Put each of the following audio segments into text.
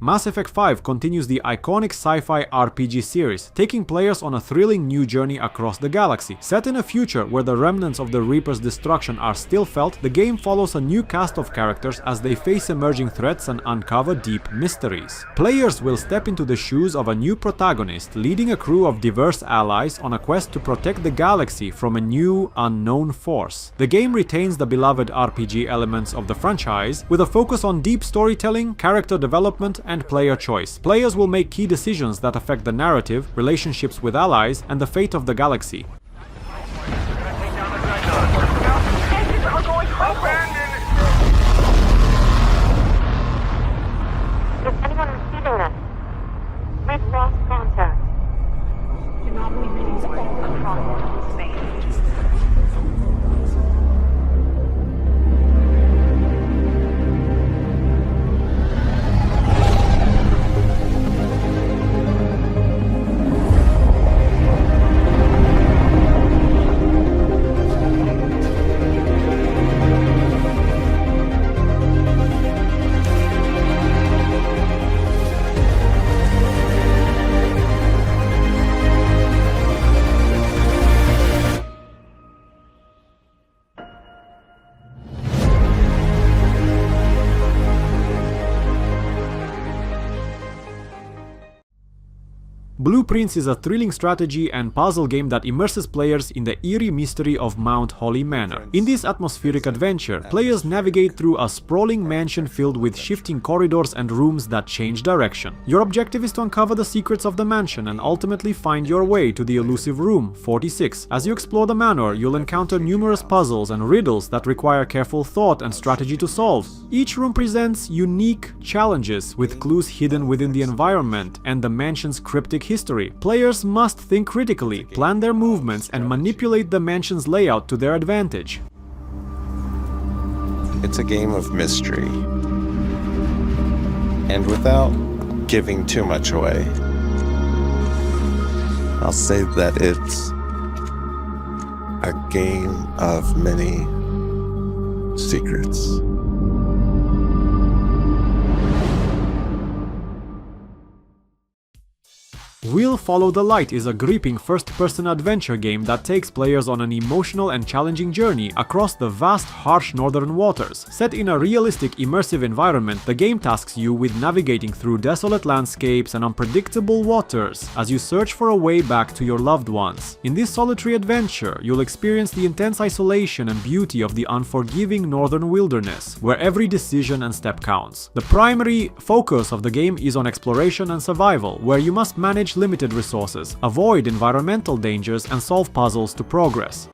Mass Effect 5 continues the iconic sci-fi RPG series, taking players on a thrilling new journey across the galaxy. Set in a future where the remnants of the Reaper's destruction are still felt, the game follows a new cast of characters as they face emerging threats and uncover deep mysteries. Players will step into the shoes of a new protagonist, leading a crew of diverse allies on a quest to protect the galaxy from a new, unknown force. The game retains the beloved RPG elements of the franchise, with a focus on deep storytelling, character development, and player choice. Players will make key decisions that affect the narrative, relationships with allies, and the fate of the galaxy. Is anyone receiving this? We've lost contact. Anomaly readings all across space. Blueprints is a thrilling strategy and puzzle game that immerses players in the eerie mystery of Mount Holly Manor. In this atmospheric adventure, players navigate through a sprawling mansion filled with shifting corridors and rooms that change direction. Your objective is to uncover the secrets of the mansion and ultimately find your way to the elusive room 46. As you explore the manor, you'll encounter numerous puzzles and riddles that require careful thought and strategy to solve. Each room presents unique challenges with clues hidden within the environment and the mansion's cryptic history. Players must think critically, plan their movements, and manipulate the mansion's layout to their advantage. It's a game of mystery. And without giving too much away, I'll say that it's a game of many secrets. We'll Follow the Light is a gripping first-person adventure game that takes players on an emotional and challenging journey across the vast, harsh northern waters. Set in a realistic, immersive environment, the game tasks you with navigating through desolate landscapes and unpredictable waters as you search for a way back to your loved ones. In this solitary adventure, you'll experience the intense isolation and beauty of the unforgiving northern wilderness, where every decision and step counts. The primary focus of the game is on exploration and survival, where you must manage limited resources, avoid environmental dangers, and solve puzzles to progress.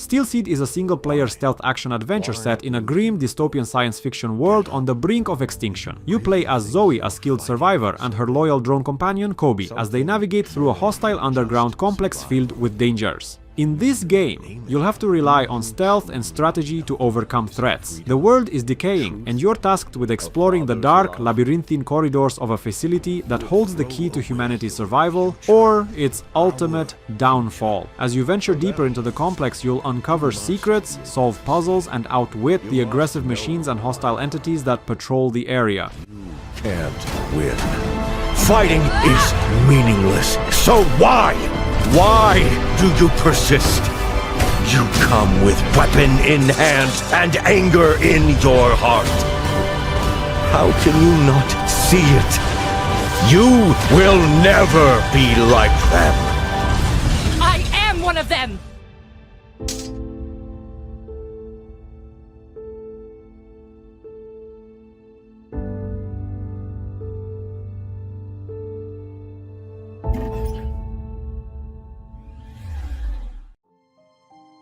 Steel Seed is a single-player stealth action adventure set in a grim dystopian science fiction world on the brink of extinction. You play as Zoe, a skilled survivor, and her loyal drone companion Kobe, as they navigate through a hostile underground complex filled with dangers. In this game, you'll have to rely on stealth and strategy to overcome threats. The world is decaying, and you're tasked with exploring the dark, labyrinthine corridors of a facility that holds the key to humanity's survival or its ultimate downfall. As you venture deeper into the complex, you'll uncover secrets, solve puzzles, and outwit the aggressive machines and hostile entities that patrol the area. Can't win. Fighting is meaningless, so why? Why do you persist? You come with weapon in hand and anger in your heart. How can you not see it? You will never be like them. I am one of them!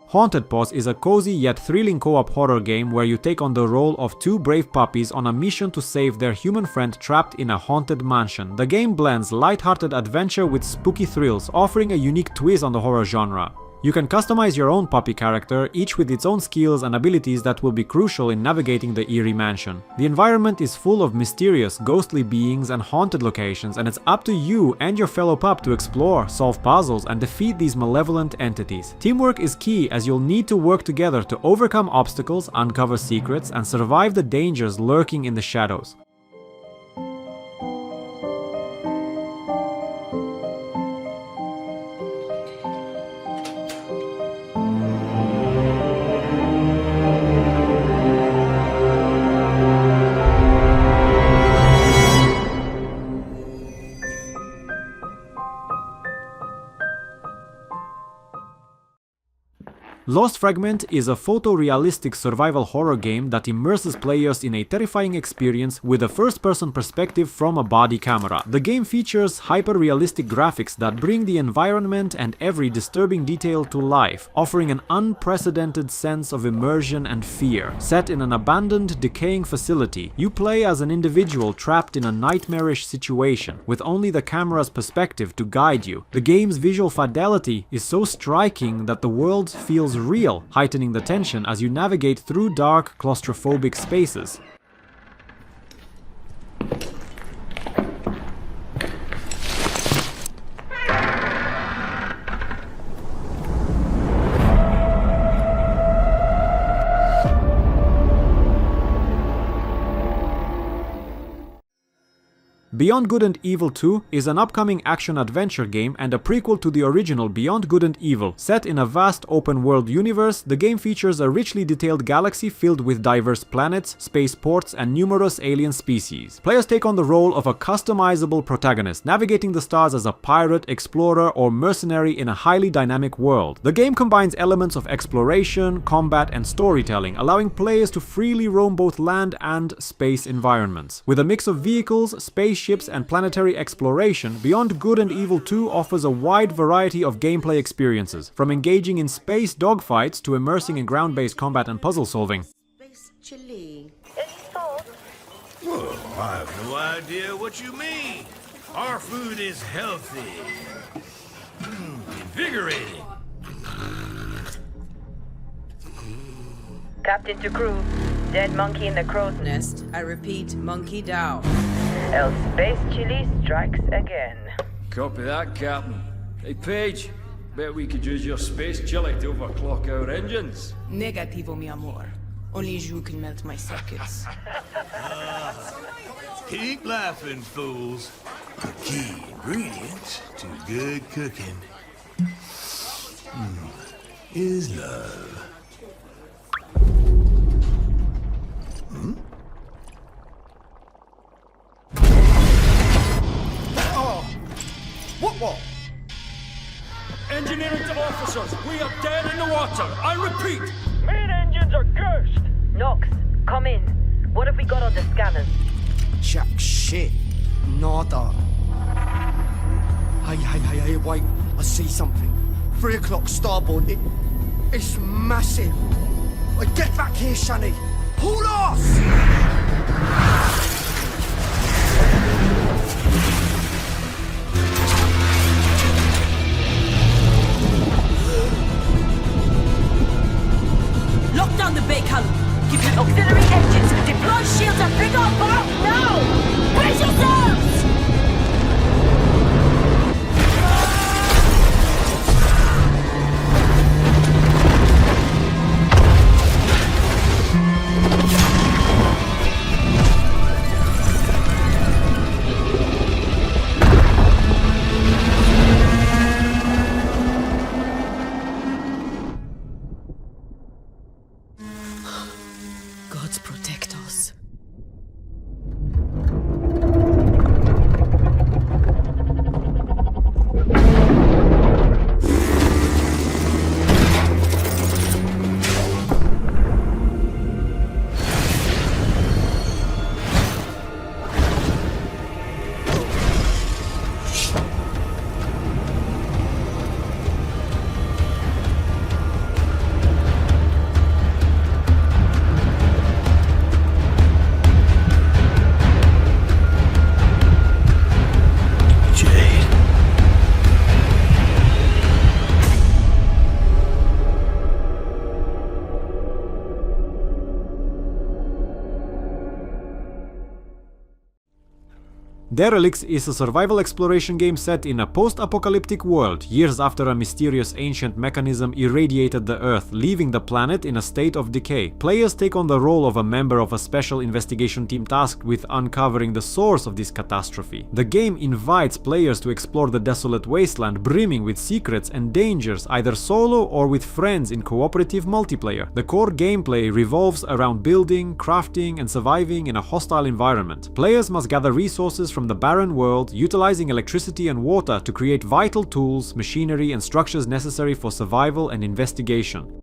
Haunted Paws is a cozy yet thrilling co-op horror game where you take on the role of two brave puppies on a mission to save their human friend trapped in a haunted mansion. The game blends light-hearted adventure with spooky thrills, offering a unique twist on the horror genre. You can customize your own puppy character, each with its own skills and abilities that will be crucial in navigating the eerie mansion. The environment is full of mysterious, ghostly beings and haunted locations, and it's up to you and your fellow pup to explore, solve puzzles, and defeat these malevolent entities. Teamwork is key, as you'll need to work together to overcome obstacles, uncover secrets, and survive the dangers lurking in the shadows. Lost Fragment is a photorealistic survival horror game that immerses players in a terrifying experience with a first-person perspective from a body camera. The game features hyper-realistic graphics that bring the environment and every disturbing detail to life, offering an unprecedented sense of immersion and fear. Set in an abandoned, decaying facility, you play as an individual trapped in a nightmarish situation, with only the camera's perspective to guide you. The game's visual fidelity is so striking that the world feels real, heightening the tension as you navigate through dark, claustrophobic spaces. Beyond Good and Evil 2 is an upcoming action-adventure game and a prequel to the original Beyond Good and Evil. Set in a vast open-world universe, the game features a richly detailed galaxy filled with diverse planets, spaceports, and numerous alien species. Players take on the role of a customizable protagonist, navigating the stars as a pirate, explorer, or mercenary in a highly dynamic world. The game combines elements of exploration, combat, and storytelling, allowing players to freely roam both land and space environments. With a mix of vehicles, spaceships, and planetary exploration, Beyond Good and Evil 2 offers a wide variety of gameplay experiences, from engaging in space dogfights to immersing in ground-based combat and puzzle solving. Space chili. Well, I have no idea what you mean. Our food is healthy. Invigorating. Captain to crew, dead monkey in the crow's nest. I repeat, monkey down. El Space Chili strikes again. Copy that, Captain. Hey, Paige, bet we could use your space chili to overclock our engines. Negativo, mi amor. Only you can melt my circuits. Keep laughing, fools. The key ingredient to good cooking is love. What? Engineering to officers, we are dead in the water. I repeat. Main engines are cursed. Nox, come in. What have we got on the scanners? Jack shit. Nada. Hey, wait. I see something. 3 o'clock starboard. It's massive. Get back here, Shani. Pull off! Lock down the bay column. Give me auxiliary engines. Deploy shields and bring our boat now! Brace yourselves! gods protect us. Derelicts is a survival exploration game set in a post-apocalyptic world, years after a mysterious ancient mechanism irradiated the Earth, leaving the planet in a state of decay. Players take on the role of a member of a special investigation team tasked with uncovering the source of this catastrophe. The game invites players to explore the desolate wasteland brimming with secrets and dangers, either solo or with friends in cooperative multiplayer. The core gameplay revolves around building, crafting, and surviving in a hostile environment. Players must gather resources from the barren world, utilizing electricity and water to create vital tools, machinery, and structures necessary for survival and investigation.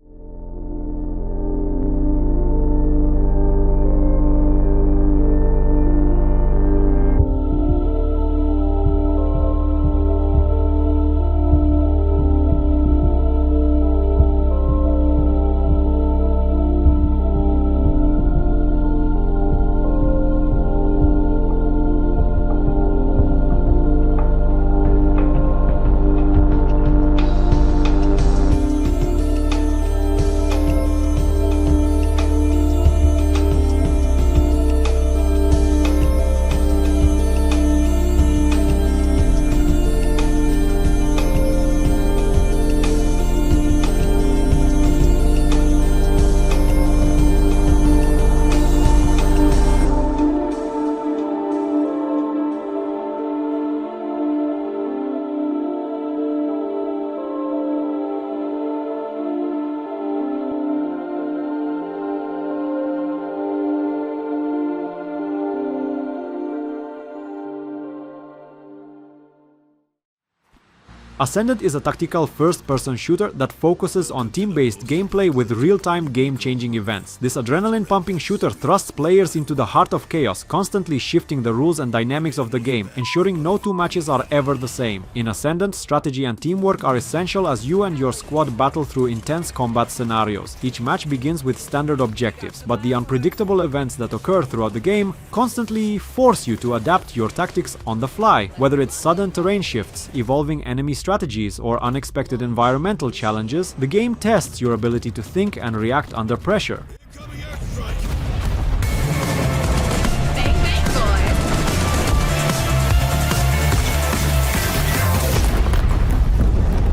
Ascendant is a tactical first-person shooter that focuses on team-based gameplay with real-time game-changing events. This adrenaline-pumping shooter thrusts players into the heart of chaos, constantly shifting the rules and dynamics of the game, ensuring no two matches are ever the same. In Ascendant, strategy and teamwork are essential as you and your squad battle through intense combat scenarios. Each match begins with standard objectives, but the unpredictable events that occur throughout the game constantly force you to adapt your tactics on the fly, whether it's sudden terrain shifts, evolving enemy strategies, or unexpected environmental challenges. The game tests your ability to think and react under pressure.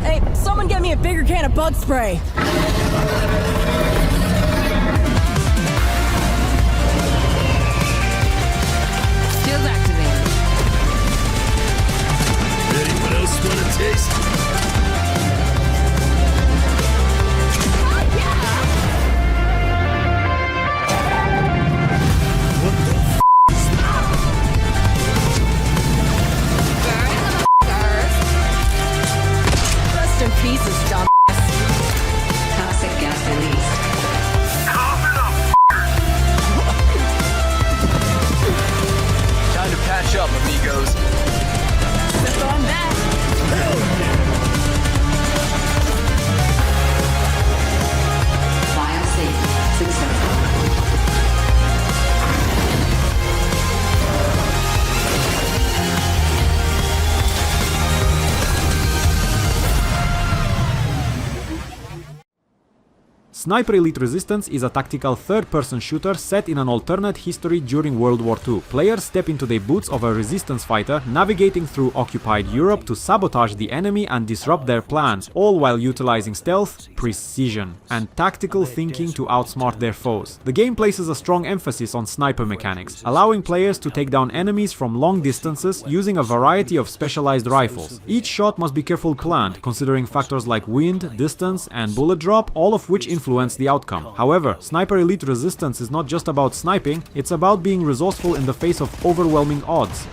Hey, someone get me a bigger can of bug spray. Skills activated. Anyone else want a taste? What the f*** is that? Rest in pieces, dumbass. Toxic gas released. Time to patch up, amigos. So I'm back. Biosafety successful. Sniper Elite Resistance is a tactical third-person shooter set in an alternate history during World War II. Players step into the boots of a resistance fighter, navigating through occupied Europe to sabotage the enemy and disrupt their plans, all while utilizing stealth, precision, and tactical thinking to outsmart their foes. The game places a strong emphasis on sniper mechanics, allowing players to take down enemies from long distances using a variety of specialized rifles. Each shot must be carefully planned, considering factors like wind, distance, and bullet drop, all of which influence influence the outcome. However, Sniper Elite Resistance is not just about sniping, it's about being resourceful in the face of overwhelming odds.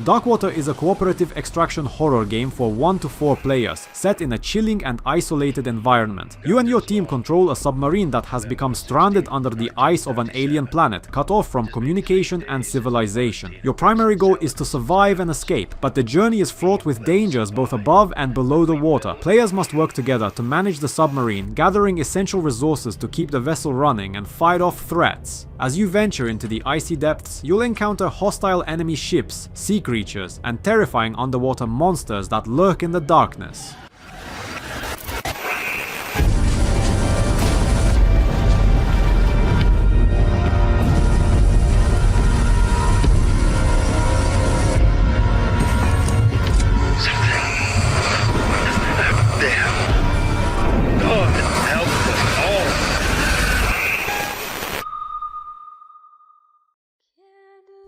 Darkwater is a cooperative extraction horror game for 1 to 4 players, set in a chilling and isolated environment. You and your team control a submarine that has become stranded under the ice of an alien planet, cut off from communication and civilization. Your primary goal is to survive and escape, but the journey is fraught with dangers both above and below the water. Players must work together to manage the submarine, gathering essential resources to keep the vessel running and fight off threats. As you venture into the icy depths, you'll encounter hostile enemy ships, sea creatures, and terrifying underwater monsters that lurk in the darkness.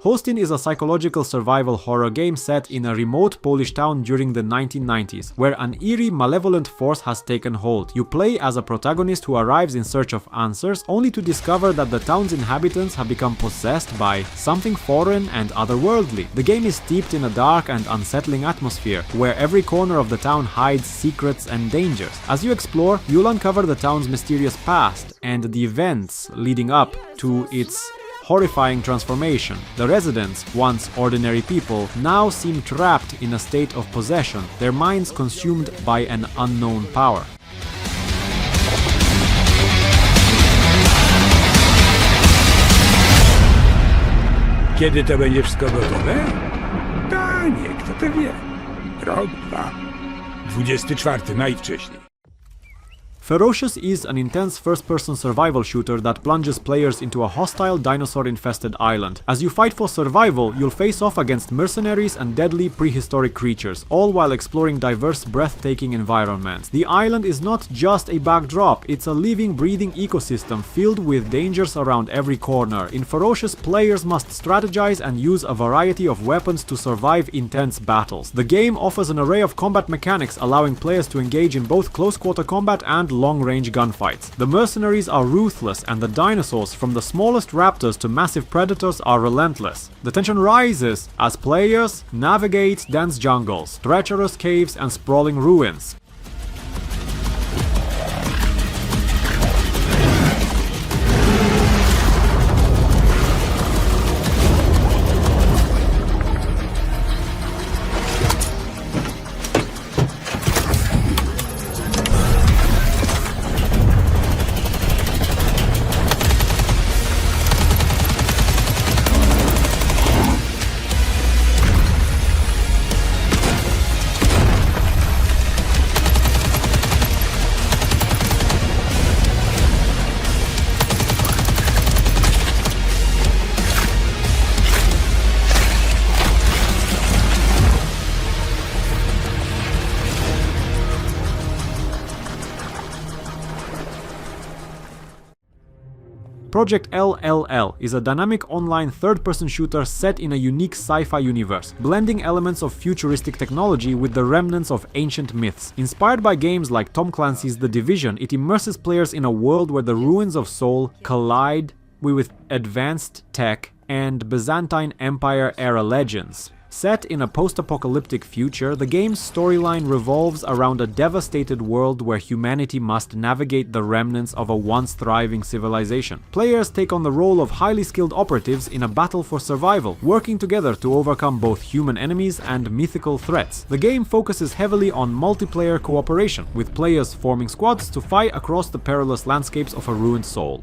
Holstin is a psychological survival horror game set in a remote Polish town during the 1990s, where an eerie, malevolent force has taken hold. You play as a protagonist who arrives in search of answers, only to discover that the town's inhabitants have become possessed by something foreign and otherworldly. The game is steeped in a dark and unsettling atmosphere, where every corner of the town hides secrets and dangers. As you explore, you'll uncover the town's mysterious past and the events leading up to its horrifying transformation. The residents, once ordinary people, now seem trapped in a state of possession, their minds consumed by an unknown power. Kiedy to będzie wszystko gotowe? Panie, kto to wie? Rok, 2. 24 najwcześniej. Ferocious is an intense first-person survival shooter that plunges players into a hostile dinosaur-infested island. As you fight for survival, you'll face off against mercenaries and deadly prehistoric creatures, all while exploring diverse, breathtaking environments. The island is not just a backdrop, it's a living, breathing ecosystem filled with dangers around every corner. In Ferocious, players must strategize and use a variety of weapons to survive intense battles. The game offers an array of combat mechanics, allowing players to engage in both close-quarter combat and long-range gunfights. The mercenaries are ruthless, and the dinosaurs, from the smallest raptors to massive predators, are relentless. The tension rises as players navigate dense jungles, treacherous caves, and sprawling ruins. Project LLL is a dynamic online third-person shooter set in a unique sci-fi universe, blending elements of futuristic technology with the remnants of ancient myths. Inspired by games like Tom Clancy's The Division, it immerses players in a world where the ruins of Seoul collide with advanced tech and Byzantine Empire-era legends. Set in a post-apocalyptic future, the game's storyline revolves around a devastated world where humanity must navigate the remnants of a once thriving civilization. Players take on the role of highly skilled operatives in a battle for survival, working together to overcome both human enemies and mythical threats. The game focuses heavily on multiplayer cooperation, with players forming squads to fight across the perilous landscapes of a ruined Seoul.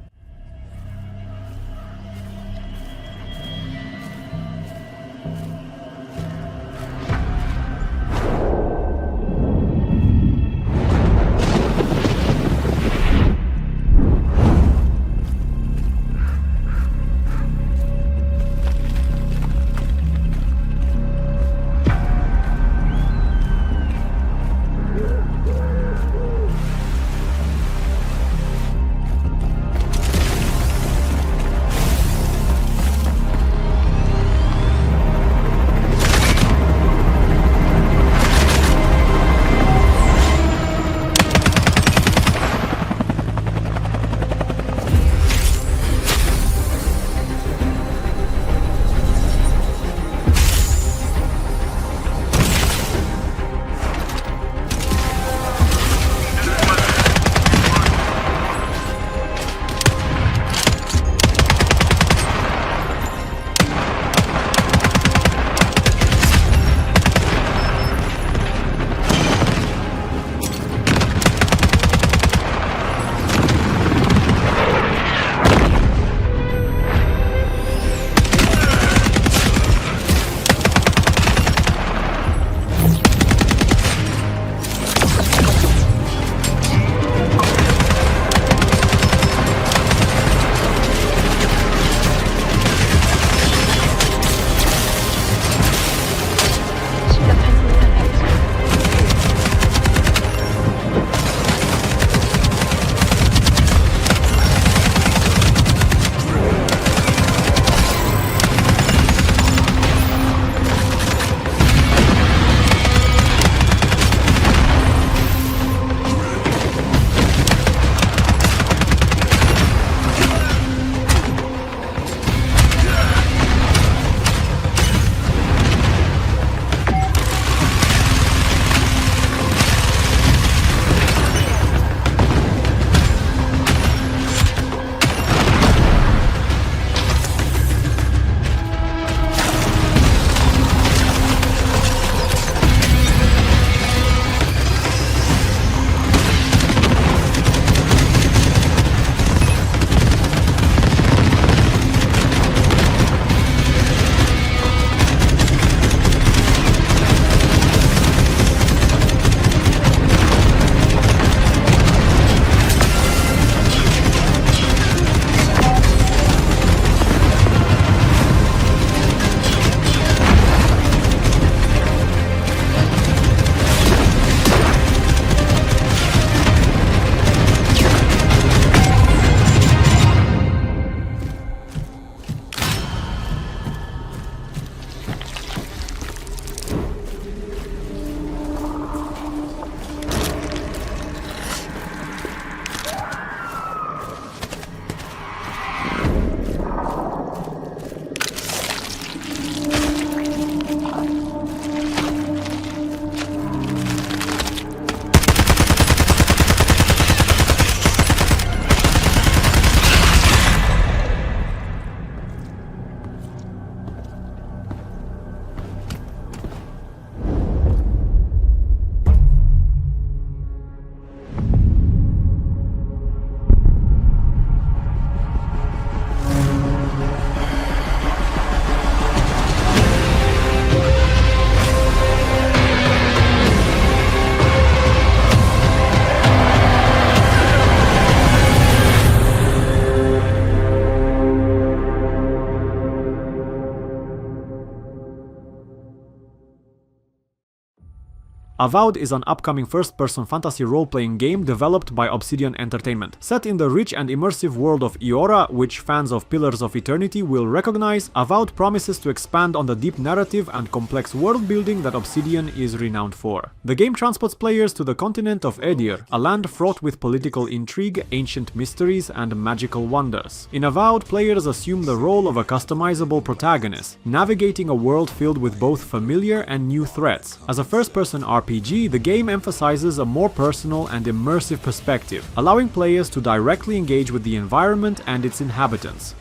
Avowed is an upcoming first-person fantasy role-playing game developed by Obsidian Entertainment. Set in the rich and immersive world of Eora, which fans of Pillars of Eternity will recognize, Avowed promises to expand on the deep narrative and complex world-building that Obsidian is renowned for. The game transports players to the continent of Edir, a land fraught with political intrigue, ancient mysteries, and magical wonders. In Avowed, players assume the role of a customizable protagonist, navigating a world filled with both familiar and new threats. As a first-person RPG, the game emphasizes a more personal and immersive perspective, allowing players to directly engage with the environment and its inhabitants.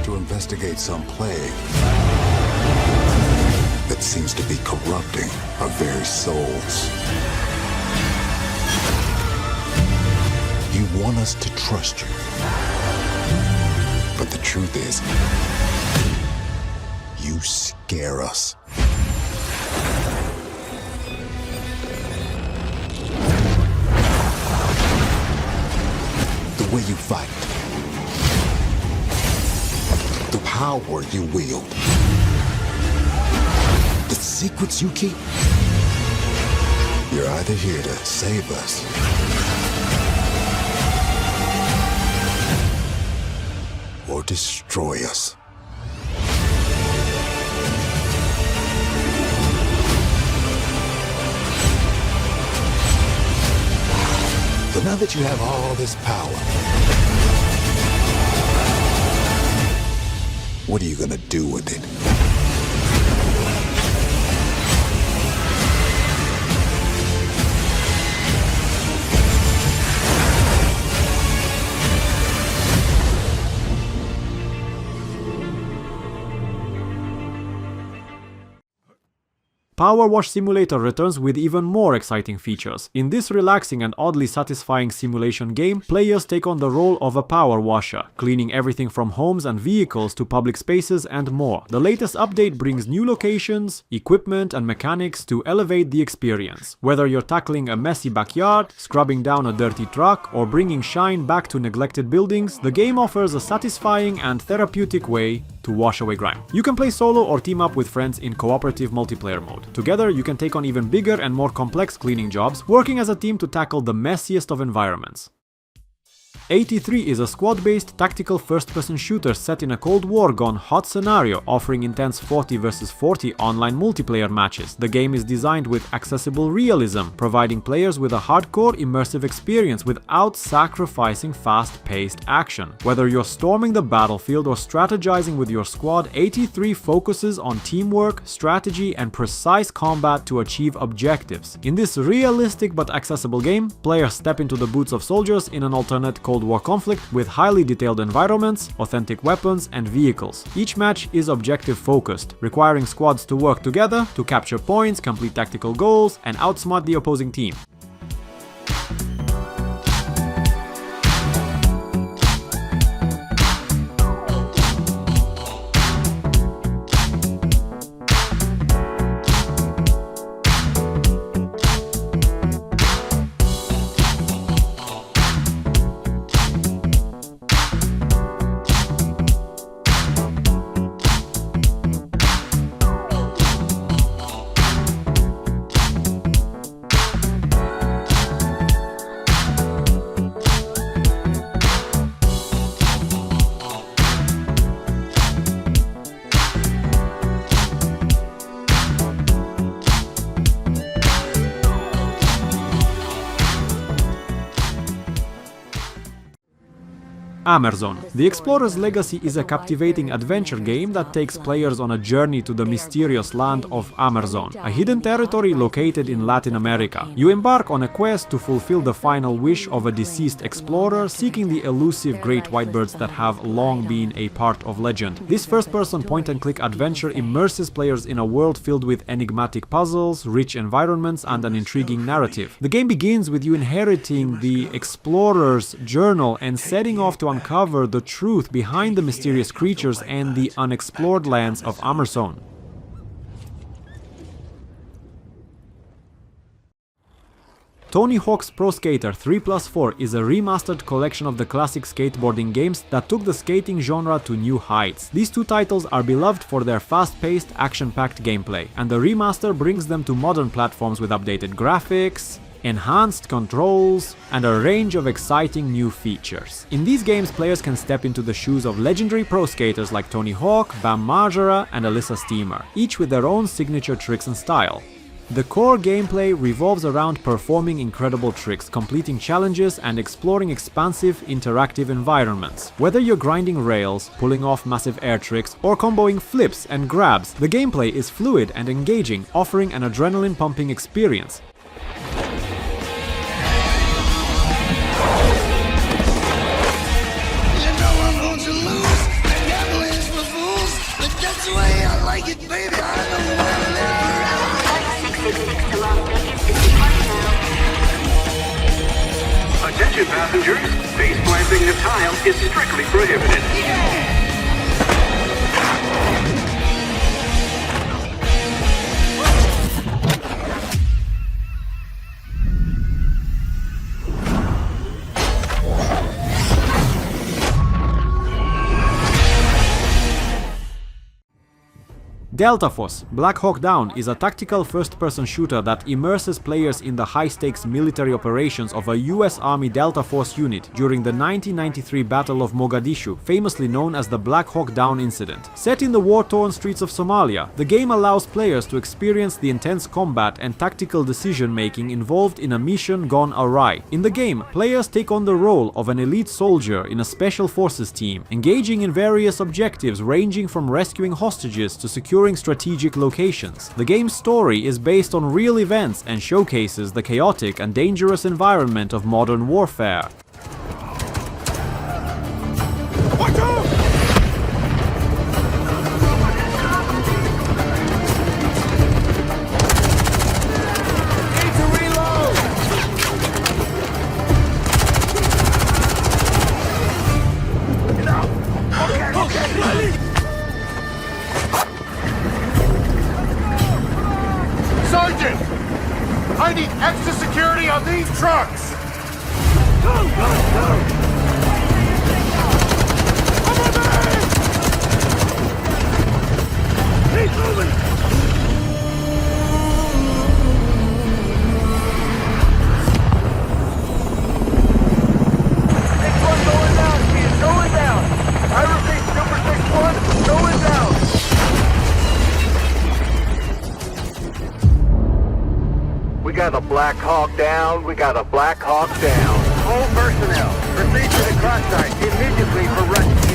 To investigate some plague that seems to be corrupting our very souls. You want us to trust you. But the truth is, you scare us. The way you fight. The power you wield. The secrets you keep. You're either here to save us or destroy us. So now that you have all this power, what are you gonna do with it? PowerWash Simulator returns with even more exciting features. In this relaxing and oddly satisfying simulation game, players take on the role of a power washer, cleaning everything from homes and vehicles to public spaces and more. The latest update brings new locations, equipment and mechanics to elevate the experience. Whether you're tackling a messy backyard, scrubbing down a dirty truck, or bringing shine back to neglected buildings, the game offers a satisfying and therapeutic way to wash away grime. You can play solo or team up with friends in cooperative multiplayer mode. Together, you can take on even bigger and more complex cleaning jobs, working as a team to tackle the messiest of environments. 83 is a squad-based tactical first-person shooter set in a Cold War gone hot scenario, offering intense 40 vs 40 online multiplayer matches. The game is designed with accessible realism, providing players with a hardcore immersive experience without sacrificing fast-paced action. Whether you're storming the battlefield or strategizing with your squad, 83 focuses on teamwork, strategy, and precise combat to achieve objectives. In this realistic but accessible game, players step into the boots of soldiers in an alternate Cold War conflict with highly detailed environments, authentic weapons, and vehicles. Each match is objective focused, requiring squads to work together to capture points, complete tactical goals, and outsmart the opposing team. Amerzone. The Explorer's Legacy is a captivating adventure game that takes players on a journey to the mysterious land of Amerzone, a hidden territory located in Latin America. You embark on a quest to fulfill the final wish of a deceased explorer seeking the elusive great white birds that have long been a part of legend. This first-person point-and-click adventure immerses players in a world filled with enigmatic puzzles, rich environments, and an intriguing narrative. The game begins with you inheriting the explorer's journal and setting off to uncover the truth behind the mysterious creatures and the unexplored lands of Amerzone. Tony Hawk's Pro Skater 3+4 is a remastered collection of the classic skateboarding games that took the skating genre to new heights. These two titles are beloved for their fast-paced, action-packed gameplay, and the remaster brings them to modern platforms with updated graphics, enhanced controls, and a range of exciting new features. In these games, players can step into the shoes of legendary pro skaters like Tony Hawk, Bam Margera, and Alyssa Steamer, each with their own signature tricks and style. The core gameplay revolves around performing incredible tricks, completing challenges, and exploring expansive, interactive environments. Whether you're grinding rails, pulling off massive air tricks, or comboing flips and grabs, the gameplay is fluid and engaging, offering an adrenaline-pumping experience. Attention passengers, face planting the tile is strictly prohibited. Delta Force Black Hawk Down is a tactical first-person shooter that immerses players in the high-stakes military operations of a US Army Delta Force unit during the 1993 Battle of Mogadishu, famously known as the Black Hawk Down incident. Set in the war-torn streets of Somalia, the game allows players to experience the intense combat and tactical decision-making involved in a mission gone awry. In the game, players take on the role of an elite soldier in a special forces team, engaging in various objectives ranging from rescuing hostages to securing strategic locations. The game's story is based on real events and showcases the chaotic and dangerous environment of modern warfare. Watch out! Need to reload! Okay. Sergeant! I need extra security on these trucks! Go, go, go! Keep moving! Next one going down, Steve, going down! I repeat, Super 6-1, going down! We got a Black Hawk down, we got a Black Hawk down. All personnel, proceed to the crash site immediately for rescue.